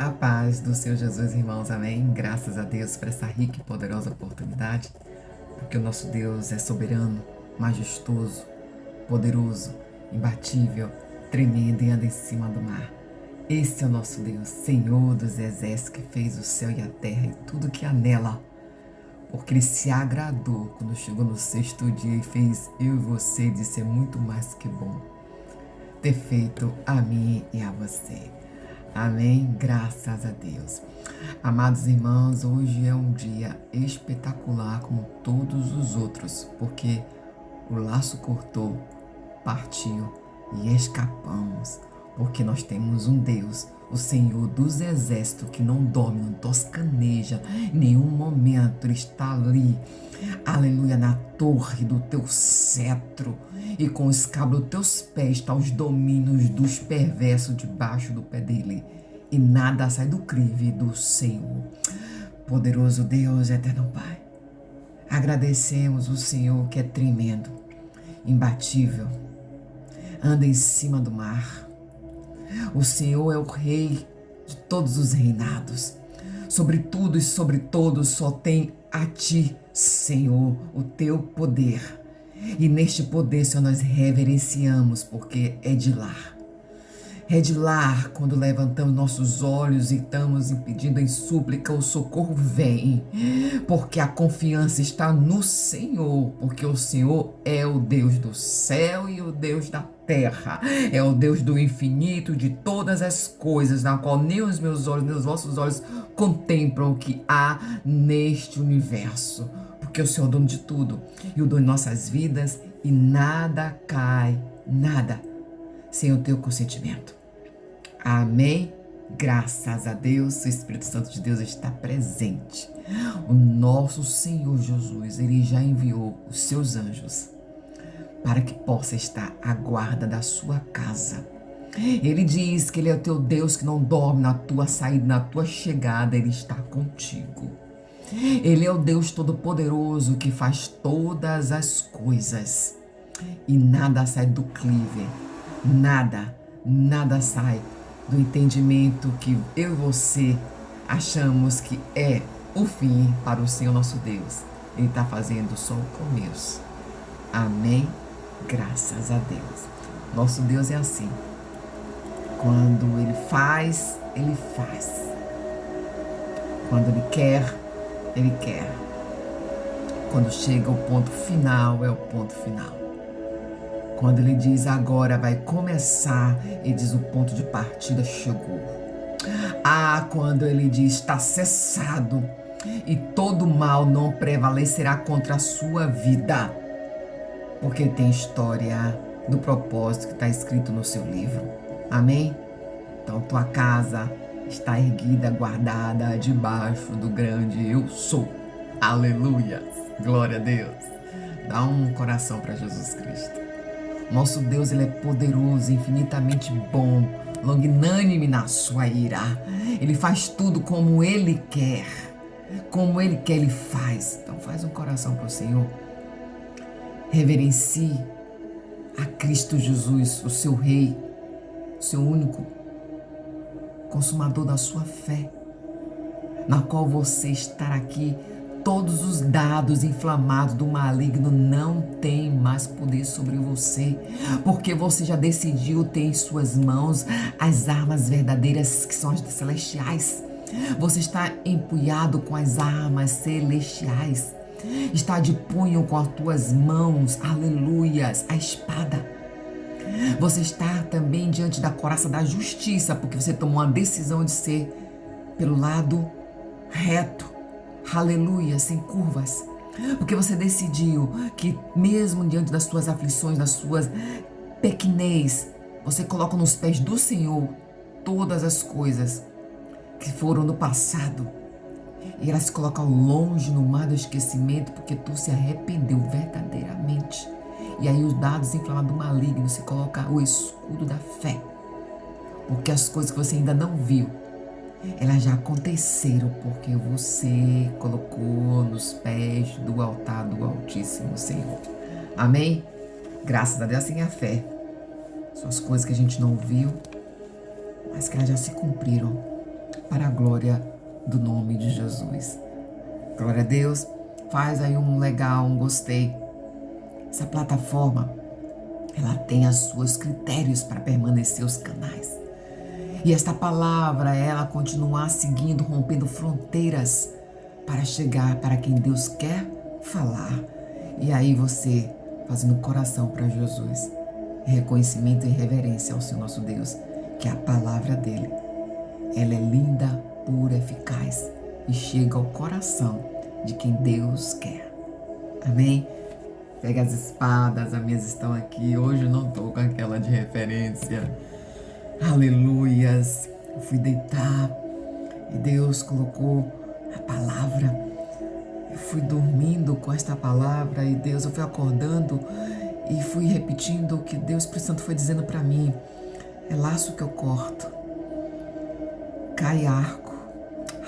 A paz do Senhor Jesus, irmãos, amém? Graças a Deus por essa rica e poderosa oportunidade, porque o nosso Deus é soberano, majestoso, poderoso, imbatível, tremendo e anda em cima do mar. Esse é o nosso Deus, Senhor dos exércitos, que fez o céu e a terra e tudo que há nela, porque Ele se agradou quando chegou no sexto dia e fez eu e você, disse, é muito mais que bom ter feito a mim e a você. Amém? Graças a Deus. Amados irmãos, hoje é um dia espetacular como todos os outros, porque o laço cortou, partiu e escapamos, porque nós temos um Deus, o Senhor dos exércitos, que não dorme, não toscaneja, em nenhum momento Ele está ali, aleluia, na torre do teu cetro, e com os cabos dos teus pés está os domínios dos perversos debaixo do pé dele, e nada sai do crivo do Senhor. Poderoso Deus, eterno Pai, agradecemos o Senhor que é tremendo, imbatível, anda em cima do mar. O Senhor é o Rei de todos os reinados. Sobre tudo e sobre todos só tem a Ti, Senhor, o Teu poder. E neste poder, Senhor, nós reverenciamos, porque é de lá. É de lá, quando levantamos nossos olhos e estamos pedindo em súplica, o socorro vem, porque a confiança está no Senhor, porque o Senhor é o Deus do céu e o Deus da terra, é o Deus do infinito, de todas as coisas, na qual nem os meus olhos, nem os vossos olhos contemplam o que há neste universo, porque o Senhor é o dono de tudo, e o dono de nossas vidas, e nada cai, nada, sem o teu consentimento. Amém? Graças a Deus, o Espírito Santo de Deus está presente. O nosso Senhor Jesus, Ele já enviou os seus anjos para que possa estar à guarda da sua casa. Ele diz que Ele é o teu Deus que não dorme na tua saída, na tua chegada, Ele está contigo. Ele é o Deus Todo-Poderoso que faz todas as coisas e nada sai do clive, nada sai do entendimento que eu e você achamos que é o fim para o Senhor nosso Deus. Ele está fazendo só o começo. Amém? Graças a Deus. Nosso Deus é assim. Quando Ele faz, Ele faz. Quando Ele quer, Ele quer. Quando chega o ponto final, é o ponto final. Quando Ele diz agora vai começar, Ele diz o ponto de partida chegou. Quando Ele diz está cessado e todo mal não prevalecerá contra a sua vida, porque tem história do propósito que está escrito no seu livro. Amém? Então tua casa está erguida, guardada debaixo do grande eu sou. Aleluia! Glória a Deus! Dá um coração para Jesus Cristo. Nosso Deus, Ele é poderoso, infinitamente bom, longânime na sua ira. Ele faz tudo como Ele quer. Como Ele quer, Ele faz. Então faz um coração para o Senhor. Reverencie a Cristo Jesus, o seu Rei, o seu único consumador da sua fé, na qual você estar aqui. Todos os dados inflamados do maligno não têm mais poder sobre você, porque você já decidiu ter em suas mãos as armas verdadeiras, que são as celestiais. Você está empunhado com as armas celestiais, está de punho com as tuas mãos, aleluias, a espada. Você está também diante da coraça da justiça, porque você tomou uma decisão de ser pelo lado reto, aleluia, sem curvas, porque você decidiu que mesmo diante das suas aflições, das suas pequenez, você coloca nos pés do Senhor todas as coisas que foram no passado, e elas se colocam longe no mar do esquecimento, porque tu se arrependeu verdadeiramente. E aí os dados inflamados do maligno se coloca o escudo da fé, porque as coisas que você ainda não viu, elas já aconteceram, porque você colocou nos pés do altar do Altíssimo Senhor. Amém? Graças a Deus, assim é a fé. São as coisas que a gente não viu, mas que elas já se cumpriram. para a glória do nome de Jesus. Glória a Deus. Faz aí um legal, um gostei. Essa plataforma, ela tem os seus critérios para permanecer os canais. E esta palavra, ela continuar seguindo, rompendo fronteiras para chegar para quem Deus quer falar. E aí você fazendo coração para Jesus, reconhecimento e reverência ao Senhor nosso Deus, que a palavra dele, ela é linda, pura, eficaz e chega ao coração de quem Deus quer. Amém? Pega as espadas, as minhas estão aqui. Hoje eu não estou com aquela de referência. Aleluias. Eu fui deitar e Deus colocou a palavra. Eu fui dormindo com esta palavra e Deus, eu fui acordando e fui repetindo o que Deus Espírito Santo foi dizendo para mim. É laço que eu corto, cai arco.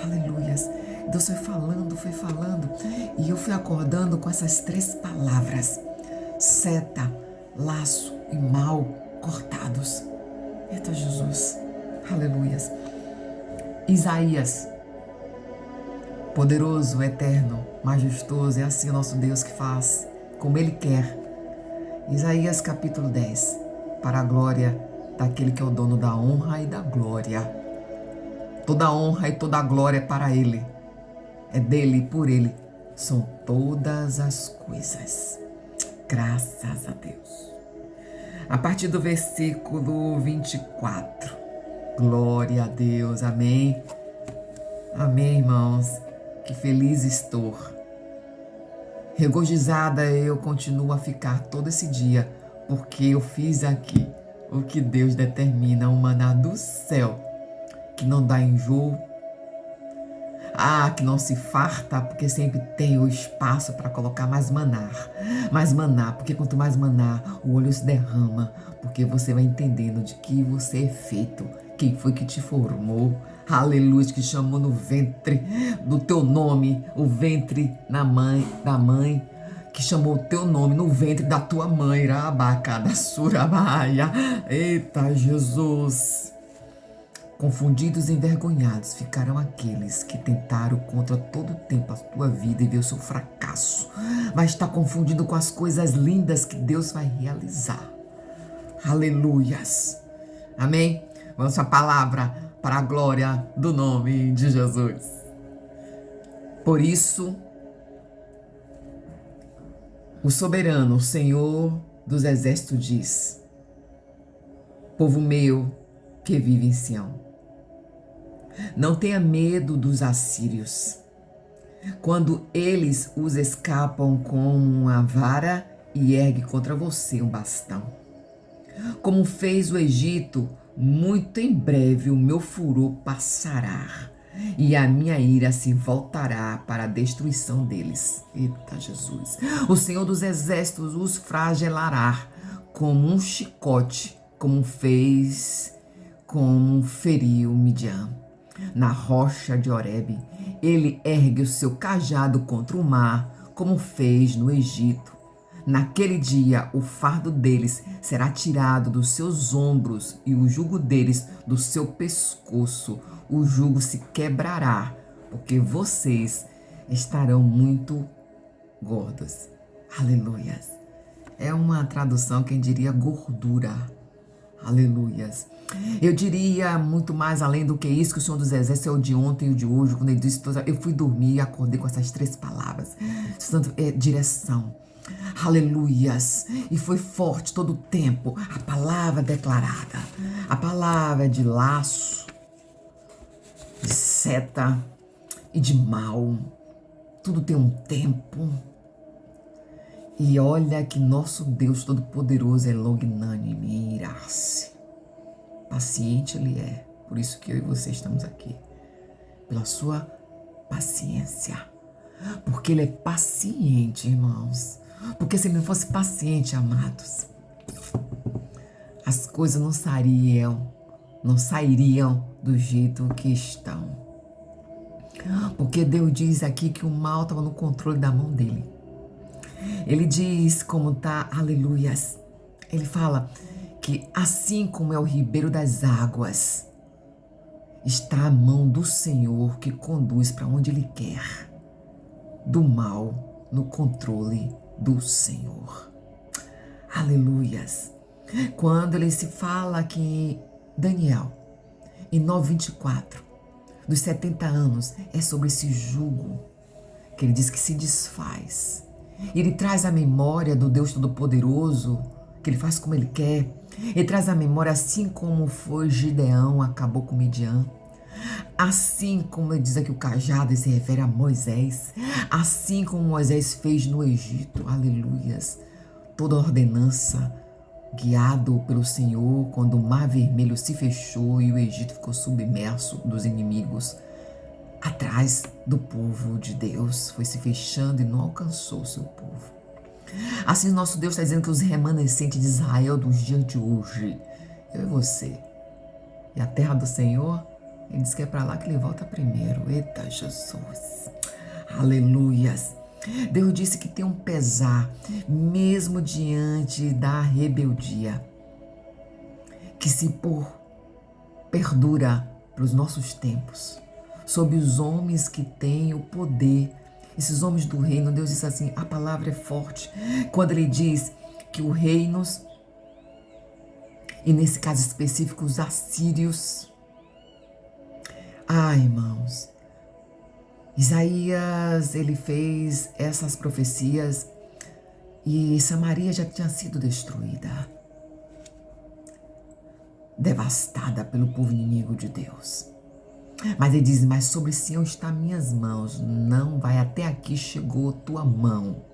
Aleluias. Deus foi falando, e eu fui acordando com essas 3 palavras: seta, laço e mal cortados. Eita Jesus, aleluias. Isaías, poderoso, eterno, majestoso, é assim o nosso Deus que faz, como Ele quer. Isaías capítulo 10, para a glória daquele que é o dono da honra e da glória. Toda a honra e toda a glória é para Ele. É dele e por Ele são todas as coisas. Graças a Deus. A partir do versículo 24. Glória a Deus. Amém. Amém, irmãos. Que feliz estou. Regozijada eu continuo a ficar todo esse dia, porque eu fiz aqui o que Deus determina, o maná do céu, que não dá enjoo. Que não se farta, porque sempre tem o espaço para colocar mais maná. Mais maná, porque quanto mais maná, o olho se derrama, porque você vai entendendo de que você é feito, quem foi que te formou. Aleluia, que chamou no ventre do teu nome, o ventre da mãe, que chamou o teu nome no ventre da tua mãe. Rabacada surabaia. Eita Jesus. Confundidos e envergonhados ficarão aqueles que tentaram contra todo o tempo a tua vida e ver o seu fracasso, mas está confundido com as coisas lindas que Deus vai realizar. Aleluias. Amém? Vamos à palavra para a glória do nome de Jesus. Por isso, o soberano, o Senhor dos exércitos diz: povo meu que vive em Sião, não tenha medo dos assírios, quando eles os escapam com uma vara e ergue contra você um bastão. Como fez o Egito, muito em breve o meu furor passará e a minha ira se voltará para a destruição deles. Eita Jesus! O Senhor dos exércitos os flagelará como um chicote, como feriu Midian. Na rocha de Horebe, ele ergue o seu cajado contra o mar, como fez no Egito. Naquele dia, o fardo deles será tirado dos seus ombros e o jugo deles do seu pescoço. O jugo se quebrará, porque vocês estarão muito gordos. Aleluias. É uma tradução, quem diria, gordura. Aleluias. Eu diria muito mais além do que isso, que o Senhor dos Exércitos é o de ontem e o de hoje. Quando ele disse, eu fui dormir e acordei com essas 3 palavras. Portanto, é direção. Aleluias. E foi forte todo o tempo a palavra declarada. A palavra de laço, de seta e de mal. Tudo tem um tempo. E olha que nosso Deus Todo-Poderoso é longanime, irar-se. Paciente Ele é. Por isso que eu e você estamos aqui. Pela sua paciência. Porque Ele é paciente, irmãos. Porque se Ele não fosse paciente, amados, as coisas não sairiam do jeito que estão. Porque Deus diz aqui que o mal estava no controle da mão dele. Ele diz como tá, aleluias. Ele fala que assim como é o ribeiro das águas, está a mão do Senhor que conduz para onde Ele quer. Do mal no controle do Senhor. Aleluias. Quando ele se fala aqui em Daniel, em 9:24, dos 70 anos, é sobre esse jugo que ele diz que se desfaz. Ele traz a memória do Deus Todo-Poderoso, que ele faz como ele quer. Ele traz a memória assim como foi Gideão, acabou com Midian. Assim como ele diz aqui o cajado, ele se refere a Moisés. Assim como Moisés fez no Egito. Aleluias. Toda ordenança guiado pelo Senhor, quando o mar vermelho se fechou e o Egito ficou submerso dos inimigos, atrás do povo de Deus, foi se fechando e não alcançou o seu povo. Assim, nosso Deus está dizendo que os remanescentes de Israel dos dias de hoje, eu e você, e a terra do Senhor, ele diz que é para lá que ele volta primeiro. Eita Jesus, aleluias. Deus disse que tem um pesar, mesmo diante da rebeldia, que se perdura para os nossos tempos, sobre os homens que têm o poder, esses homens do reino. Deus diz assim, a palavra é forte, quando ele diz que os reinos, e nesse caso específico os assírios, irmãos, Isaías, ele fez essas profecias e Samaria já tinha sido destruída, devastada pelo povo inimigo de Deus. Mas ele diz, mas sobre Sião está minhas mãos, não vai até aqui chegou tua mão.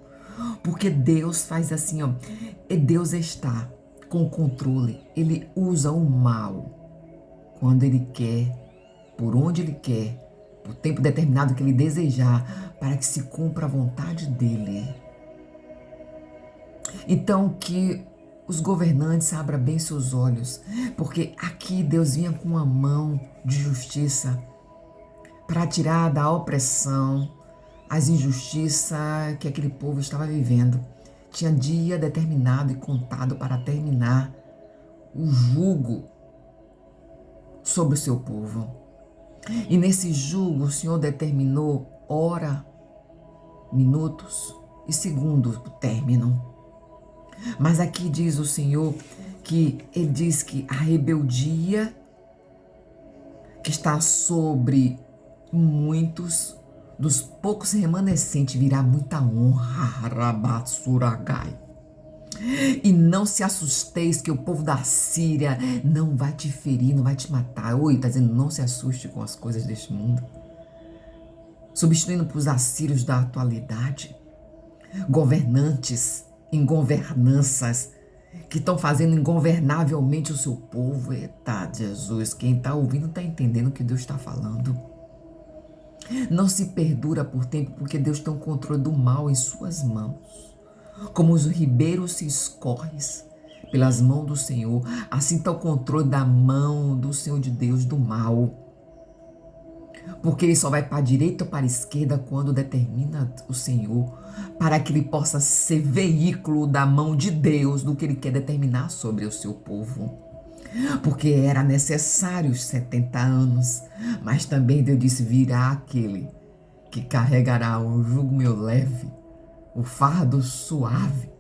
Porque Deus faz assim, e Deus está com o controle, ele usa o mal quando ele quer, por onde ele quer, por tempo determinado que ele desejar, para que se cumpra a vontade dele. Então que os governantes abram bem seus olhos, porque aqui Deus vinha com uma mão de justiça para tirar da opressão as injustiças que aquele povo estava vivendo. Tinha dia determinado e contado para terminar o jugo sobre o seu povo. E nesse jugo o Senhor determinou hora, minutos e segundos para o término. Mas aqui diz o Senhor que ele diz que a rebeldia que está sobre muitos, dos poucos remanescentes virá muita honra. Rabatsuragai. E não se assusteis que o povo da Síria não vai te ferir, não vai te matar. Oi, está dizendo, não se assuste com as coisas deste mundo. Substituindo para os assírios da atualidade. Governantes em governanças que estão fazendo ingovernavelmente o seu povo. Eita, Jesus, quem está ouvindo está entendendo o que Deus está falando. Não se perdura por tempo, porque Deus tem o controle do mal em suas mãos. Como os ribeiros se escorrem pelas mãos do Senhor, assim está o controle da mão do Senhor de Deus do mal. Porque ele só vai para a direita ou para a esquerda quando determina o Senhor, para que ele possa ser veículo da mão de Deus do que ele quer determinar sobre o seu povo. Porque era necessário os 70 anos, mas também Deus disse, virá aquele que carregará o jugo meu leve, o fardo suave,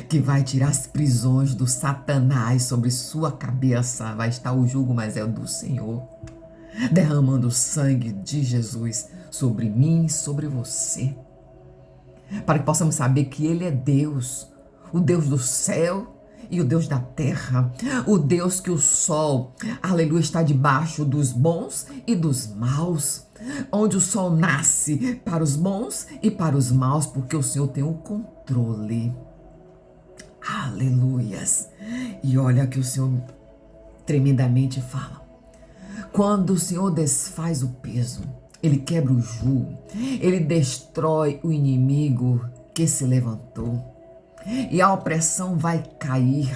que vai tirar as prisões do Satanás sobre sua cabeça. Vai estar o jugo, mas é o do Senhor, derramando o sangue de Jesus sobre mim e sobre você, para que possamos saber que Ele é Deus, o Deus do céu e o Deus da terra, o Deus que o sol, aleluia, está debaixo dos bons e dos maus, onde o sol nasce para os bons e para os maus, porque o Senhor tem o controle. Aleluias. E olha que o Senhor tremendamente fala. Quando o Senhor desfaz o peso, Ele quebra o jugo, Ele destrói o inimigo que se levantou. E a opressão vai cair.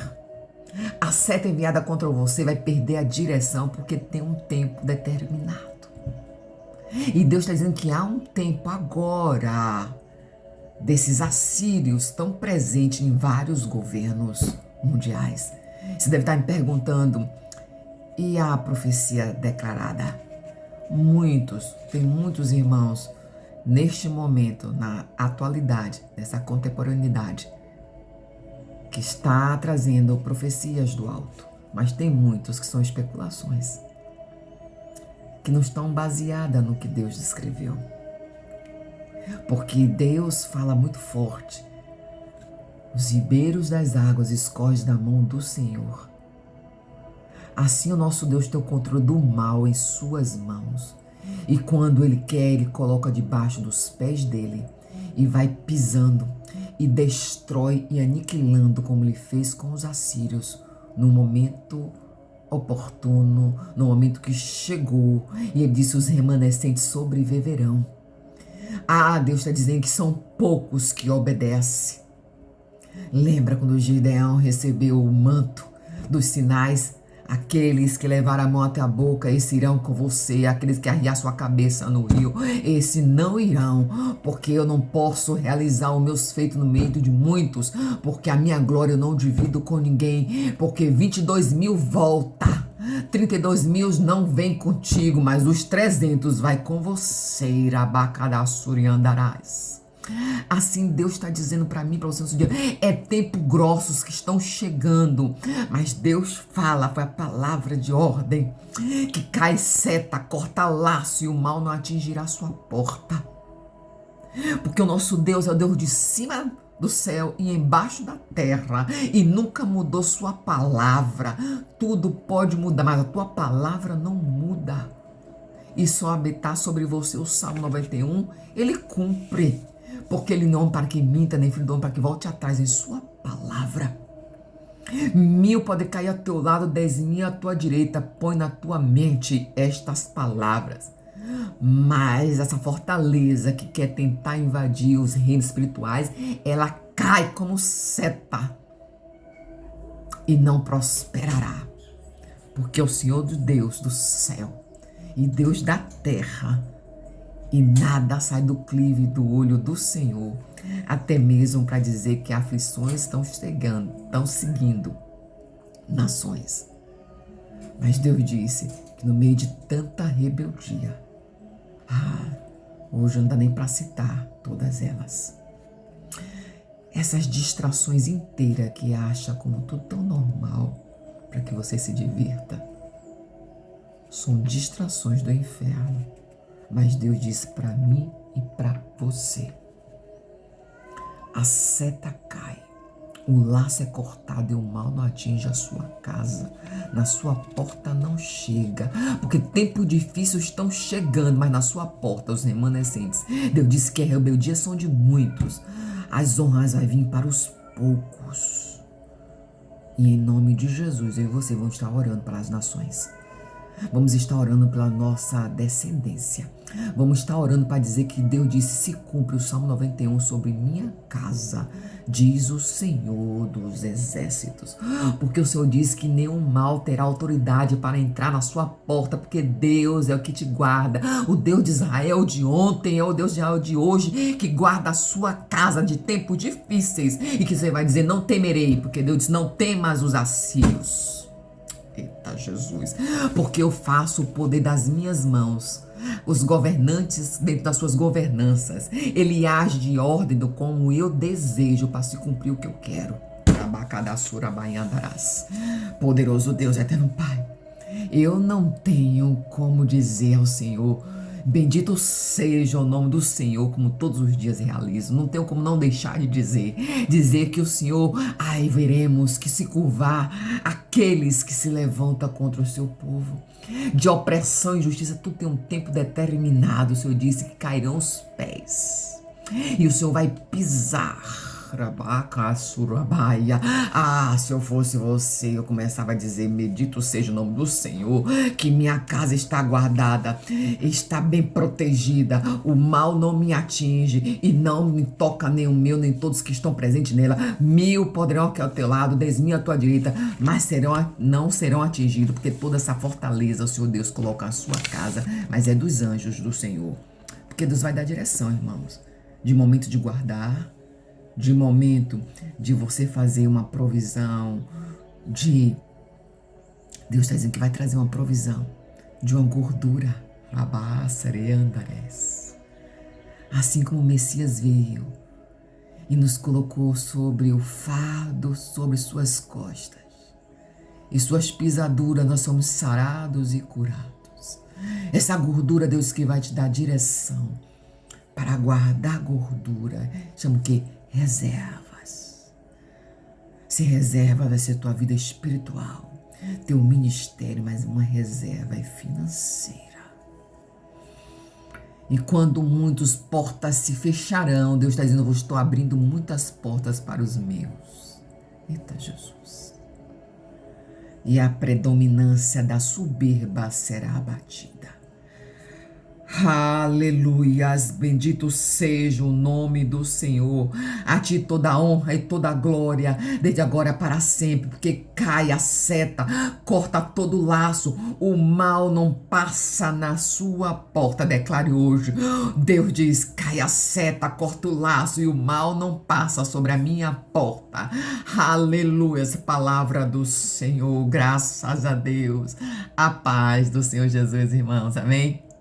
A seta enviada contra você vai perder a direção, porque tem um tempo determinado. E Deus está dizendo que há um tempo agora desses assírios tão presentes em vários governos mundiais. Você deve estar me perguntando, e a profecia declarada. Tem muitos irmãos neste momento, na atualidade, nessa contemporaneidade, que está trazendo profecias do alto, mas tem muitos que são especulações, que não estão baseadas no que Deus descreveu. Porque Deus fala muito forte. Os ribeiros das águas escorrem da mão do Senhor. Assim o nosso Deus tem o controle do mal em suas mãos. E quando Ele quer, Ele coloca debaixo dos pés dele e vai pisando e destrói e aniquilando, como Ele fez com os assírios, no momento oportuno, no momento que chegou. E Ele disse: os remanescentes sobreviverão. Deus está dizendo que são poucos que obedecem. Lembra quando Gideão recebeu o manto dos sinais? Aqueles que levaram a mão até a boca, esses irão com você. Aqueles que arriar sua cabeça no rio, esses não irão. Porque eu não posso realizar os meus feitos no meio de muitos. Porque a minha glória eu não divido com ninguém. Porque 22 mil volta. 32 mil não vem contigo, mas os 300 vai com você. Rabacadassuri andarás. Assim Deus está dizendo para mim, para você nesse dia, é tempo grossos que estão chegando, mas Deus fala, foi a palavra de ordem, que cai seta, corta laço e o mal não atingirá a sua porta. Porque o nosso Deus é o Deus de cima do céu e embaixo da terra, e nunca mudou sua palavra. Tudo pode mudar, mas a tua palavra não muda. E só habitar sobre você o Salmo 91, ele cumpre. Porque ele não é homem para que minta, nem filho do homem para que volte atrás em sua palavra. 1000 pode cair ao teu lado, 10.000 à tua direita. Põe na tua mente estas palavras. Mas essa fortaleza que quer tentar invadir os reinos espirituais, ela cai como seta e não prosperará. Porque o Senhor de Deus do céu e Deus da terra, e nada sai do clive do olho do Senhor, até mesmo para dizer que aflições estão chegando, estão seguindo nações. Mas Deus disse que no meio de tanta rebeldia, hoje não dá nem para citar todas elas. Essas distrações inteiras que acha como tudo tão normal para que você se divirta, são distrações do inferno. Mas Deus disse para mim e para você: a seta cai, o laço é cortado e o mal não atinge a sua casa, na sua porta não chega, porque tempos difíceis estão chegando, mas na sua porta os remanescentes. Deus disse que a rebeldia são de muitos, as honras vai vir para os poucos. E em nome de Jesus, eu e você vamos estar orando para as nações. Vamos estar orando pela nossa descendência. Vamos estar orando para dizer que Deus disse: se cumpre o Salmo 91 sobre minha casa, diz o Senhor dos exércitos. Porque o Senhor disse que nenhum mal terá autoridade para entrar na sua porta, porque Deus é o que te guarda. O Deus de Israel de ontem é o Deus de Israel de hoje, que guarda a sua casa de tempos difíceis. E que você vai dizer: não temerei, porque Deus disse: não temas os assírios. Eita Jesus, porque eu faço o poder das minhas mãos. Os governantes dentro das suas governanças, ele age de ordem do como eu desejo para se cumprir o que eu quero. Poderoso Deus, eterno Pai, eu não tenho como dizer ao Senhor: bendito seja o nome do Senhor, como todos os dias realizo. Não tenho como não deixar de dizer que o Senhor, veremos que se curvar aqueles que se levantam contra o seu povo. De opressão e injustiça, tudo tem um tempo determinado. O Senhor disse que cairão os pés e o Senhor vai pisar. Se eu fosse você, eu começava a dizer: bendito seja o nome do Senhor, que minha casa está guardada, está bem protegida, o mal não me atinge e não me toca nem o meu, nem todos que estão presentes nela. 1000 poderão aqui ao teu lado, 10.000 à tua direita, mas não serão atingidos, porque toda essa fortaleza o Senhor Deus coloca na sua casa, mas é dos anjos do Senhor. Porque Deus vai dar direção, irmãos, de momento de guardar, de momento de você fazer uma provisão, de Deus está dizendo que vai trazer uma provisão de uma gordura. Rabassareandares. Assim como o Messias veio e nos colocou sobre o fardo, sobre suas costas. E suas pisaduras nós somos sarados e curados. Essa gordura, Deus, que vai te dar direção para guardar gordura. Chama o quê? Reservas. Se reserva vai ser tua vida espiritual, teu ministério, mas uma reserva é financeira. E quando muitas portas se fecharão, Deus está dizendo, eu estou abrindo muitas portas para os meus. Eita Jesus. E a predominância da soberba será abatida. Aleluias, bendito seja o nome do Senhor. A ti toda a honra e toda a glória, desde agora para sempre, porque cai a seta, corta todo o laço, o mal não passa na sua porta. Declare hoje, Deus diz, cai a seta, corta o laço e o mal não passa sobre a minha porta. Aleluia, essa palavra do Senhor, graças a Deus. A paz do Senhor Jesus, irmãos, amém?